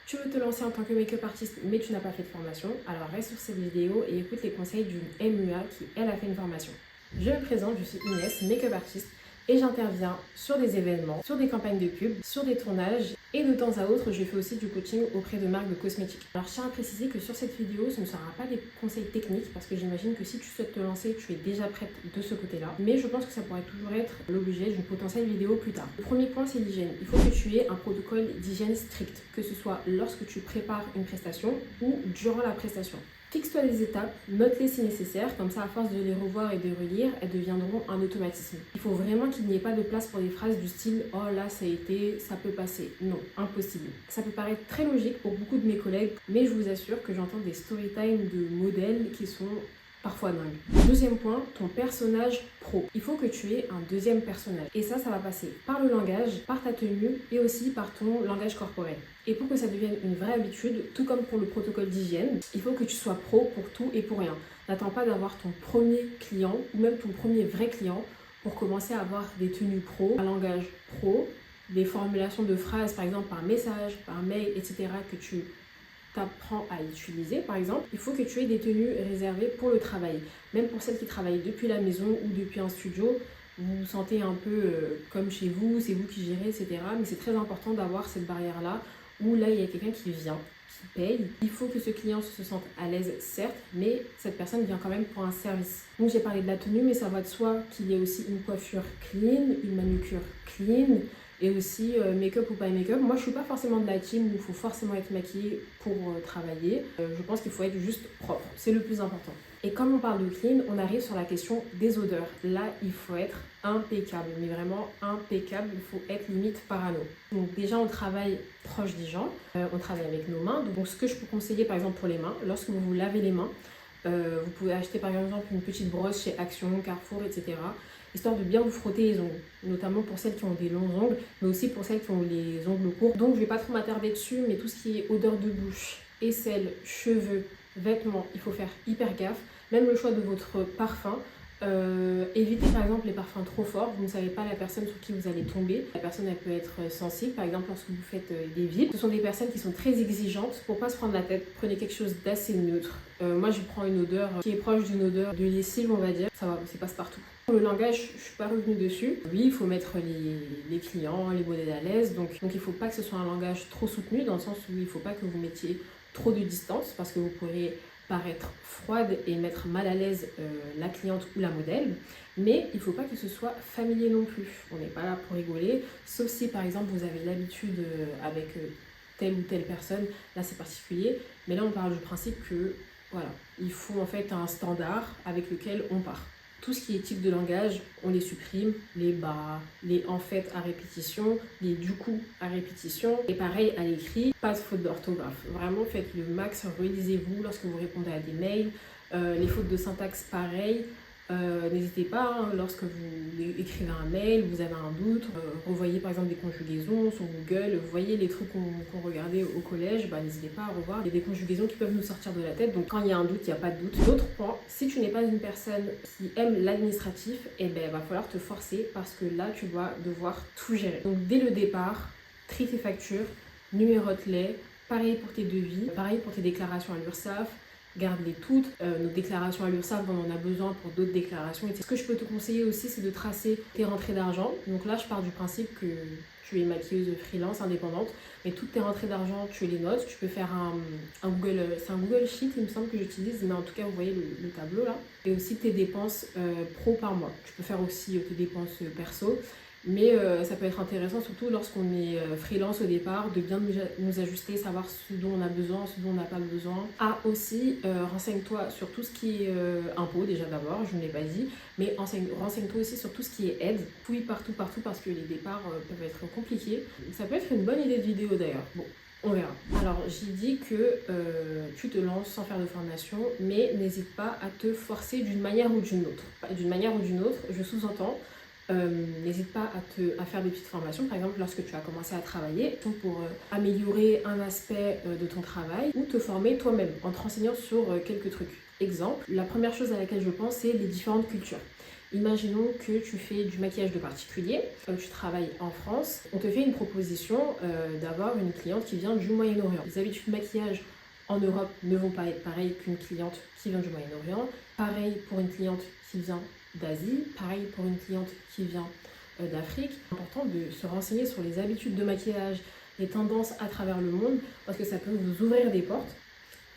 Tu veux te lancer en tant que make-up artiste mais tu n'as pas fait de formation, alors reste sur cette vidéo et écoute les conseils d'une MUA qui elle a fait une formation. Je me présente, je suis Inès, make-up artiste et j'interviens sur des événements, sur des campagnes de pub, sur des tournages et de temps à autre je fais aussi du coaching auprès de marques de cosmétiques. Alors je tiens à préciser que sur cette vidéo ce ne sera pas des conseils techniques parce que j'imagine que si tu souhaites te lancer tu es déjà prête de ce côté-là, mais je pense que ça pourrait toujours être l'objet d'une potentielle vidéo plus tard. Le premier point c'est l'hygiène. Il faut que tu aies un protocole d'hygiène strict, que ce soit lorsque tu prépares une prestation ou durant la prestation. Fixe-toi les étapes, note-les si nécessaire, comme ça à force de les revoir et de relire, elles deviendront un automatisme. Il faut vraiment qu'il n'y ait pas de place pour des phrases du style « Oh là ça a été, ça peut passer ». Non, impossible. Ça peut paraître très logique pour beaucoup de mes collègues, mais je vous assure que j'entends des storytime de modèles qui sont parfois dingue. Deuxième point, ton personnage pro. Il faut que tu aies un deuxième personnage. Et ça va passer par le langage, par ta tenue et aussi par ton langage corporel. Et pour que ça devienne une vraie habitude, tout comme pour le protocole d'hygiène, il faut que tu sois pro pour tout et pour rien. N'attends pas d'avoir ton premier client ou même ton premier vrai client pour commencer à avoir des tenues pro, un langage pro, des formulations de phrases par exemple par message, par mail, etc. que tu t'apprends à utiliser par exemple, il faut que tu aies des tenues réservées pour le travail. Même pour celles qui travaillent depuis la maison ou depuis un studio, vous vous sentez un peu comme chez vous, c'est vous qui gérez, etc. Mais c'est très important d'avoir cette barrière-là où là il y a quelqu'un qui vient, qui paye. Il faut que ce client se sente à l'aise certes, mais cette personne vient quand même pour un service. Donc j'ai parlé de la tenue, mais ça va de soi qu'il y ait aussi une coiffure clean, une manucure clean, et aussi make-up ou pas make-up. Moi je suis pas forcément de la team où il faut forcément être maquillée pour travailler. Je pense qu'il faut être juste propre, c'est le plus important. Et comme on parle de clean, on arrive sur la question des odeurs. Là il faut être impeccable, mais vraiment impeccable, il faut être limite parano. Donc déjà on travaille proche des gens, on travaille avec nos mains. Donc ce que je peux conseiller par exemple pour les mains, lorsque vous vous lavez les mains, vous pouvez acheter par exemple une petite brosse chez Action, Carrefour, etc. Histoire de bien vous frotter les ongles, notamment pour celles qui ont des longs ongles, mais aussi pour celles qui ont les ongles courts. Donc je ne vais pas trop m'attarder dessus, mais tout ce qui est odeur de bouche, aisselle, cheveux, vêtements, il faut faire hyper gaffe. Même le choix de votre parfum. Évitez par exemple les parfums trop forts, vous ne savez pas la personne sur qui vous allez tomber. La personne elle peut être sensible, par exemple lorsque vous faites des vibes. Ce sont des personnes qui sont très exigeantes, pour pas se prendre la tête, prenez quelque chose d'assez neutre. Moi je prends une odeur qui est proche d'une odeur de lessive on va dire, ça va, c'est passe-partout. Pour le langage, je suis pas revenue dessus. Oui, il faut mettre les clients, les modèles à l'aise, donc il ne faut pas que ce soit un langage trop soutenu, dans le sens où il ne faut pas que vous mettiez trop de distance, parce que vous pourrez paraître froide et mettre mal à l'aise la cliente ou la modèle, mais il ne faut pas que ce soit familier non plus. On n'est pas là pour rigoler, sauf si par exemple vous avez l'habitude avec telle ou telle personne, là c'est particulier, mais là on parle du principe que voilà, il faut en fait un standard avec lequel on part. Tout ce qui est type de langage, on les supprime, les bas, les en fait à répétition, les du coup à répétition. Et pareil à l'écrit, pas de faute d'orthographe. Vraiment faites le max, relisez-vous lorsque vous répondez à des mails. Les fautes de syntaxe, pareil. N'hésitez pas, hein, lorsque vous écrivez un mail, vous avez un doute, revoyez par exemple des conjugaisons sur Google, vous voyez les trucs qu'on regardait au collège, n'hésitez pas à revoir. Il y a des conjugaisons qui peuvent nous sortir de la tête, donc quand il y a un doute, il n'y a pas de doute. L'autre point, si tu n'es pas une personne qui aime l'administratif, il va falloir te forcer parce que là, tu vas devoir tout gérer. Donc dès le départ, trie tes factures, numérote-les, pareil pour tes devis, pareil pour tes déclarations à l'URSSAF, garde-les toutes. Nos déclarations à l'URSSAF, on en a besoin pour d'autres déclarations. Et ce que je peux te conseiller aussi, c'est de tracer tes rentrées d'argent. Donc là, je pars du principe que tu es maquilleuse freelance, indépendante, mais toutes tes rentrées d'argent, tu les notes. Tu peux faire un Google, c'est un Google Sheet, il me semble que j'utilise, mais en tout cas, vous voyez le tableau là. Et aussi tes dépenses pro par mois. Tu peux faire aussi tes dépenses perso. Mais ça peut être intéressant, surtout lorsqu'on est freelance au départ, de bien nous ajuster, savoir ce dont on a besoin, ce dont on n'a pas besoin. Ah aussi, renseigne-toi sur tout ce qui est impôts déjà d'abord, je ne l'ai pas dit, mais renseigne-toi aussi sur tout ce qui est aide. Fouille partout parce que les départs peuvent être compliqués. Ça peut être une bonne idée de vidéo d'ailleurs. Bon. On verra. Alors, j'ai dit que tu te lances sans faire de formation, mais n'hésite pas à te forcer d'une manière ou d'une autre. D'une manière ou d'une autre, je sous-entends. N'hésite pas à faire des petites formations, par exemple lorsque tu as commencé à travailler pour améliorer un aspect de ton travail ou te former toi-même en te renseignant sur quelques trucs. Exemple, la première chose à laquelle je pense, c'est les différentes cultures. Imaginons que tu fais du maquillage de particulier, tu travailles en France, on te fait une proposition d'avoir une cliente qui vient du Moyen-Orient. Les habitudes de maquillage en Europe ne vont pas être pareilles qu'une cliente qui vient du Moyen-Orient, pareil pour une cliente qui vient d'Asie, pareil pour une cliente qui vient d'Afrique. C'est important de se renseigner sur les habitudes de maquillage, les tendances à travers le monde, parce que ça peut vous ouvrir des portes.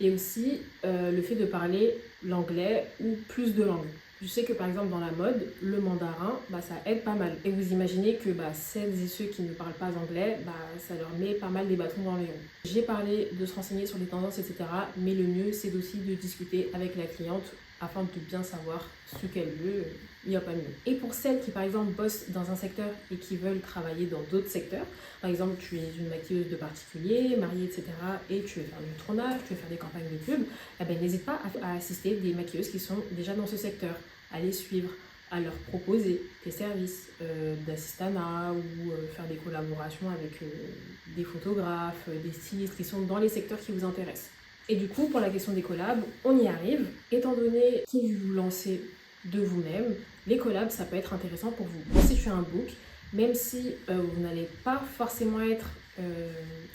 Et aussi le fait de parler l'anglais ou plus de langues. Je sais que par exemple dans la mode, le mandarin, ça aide pas mal. Et vous imaginez que celles et ceux qui ne parlent pas anglais, ça leur met pas mal des bâtons dans les roues. J'ai parlé de se renseigner sur les tendances, etc. Mais le mieux, c'est aussi de discuter avec la cliente afin de bien savoir ce qu'elle veut. Il n'y a pas mieux. Et pour celles qui par exemple bossent dans un secteur et qui veulent travailler dans d'autres secteurs, par exemple tu es une maquilleuse de particulier, mariée, etc. et tu veux faire du tournage, tu veux faire des campagnes de pub, n'hésite pas à assister des maquilleuses qui sont déjà dans ce secteur, à les suivre, à leur proposer des services d'assistanat ou faire des collaborations avec des photographes, des stylistes qui sont dans les secteurs qui vous intéressent. Et du coup, pour la question des collabs, on y arrive. Étant donné que vous lancez de vous-même, les collabs, ça peut être intéressant pour vous. Constituer un book, même si vous n'allez pas forcément être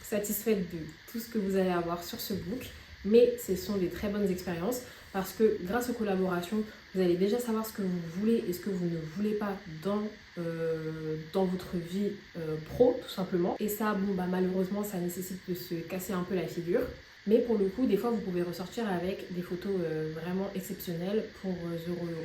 satisfaite de tout ce que vous allez avoir sur ce book, mais ce sont des très bonnes expériences parce que grâce aux collaborations, vous allez déjà savoir ce que vous voulez et ce que vous ne voulez pas dans votre vie pro, tout simplement. Et ça, malheureusement, ça nécessite de se casser un peu la figure. Mais pour le coup, des fois, vous pouvez ressortir avec des photos vraiment exceptionnelles pour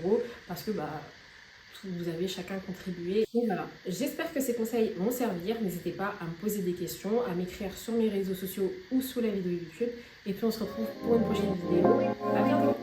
0 € parce que vous avez chacun contribué. Donc voilà, j'espère que ces conseils vont servir. N'hésitez pas à me poser des questions, à m'écrire sur mes réseaux sociaux ou sous la vidéo YouTube. Et puis on se retrouve pour une prochaine vidéo. À bientôt!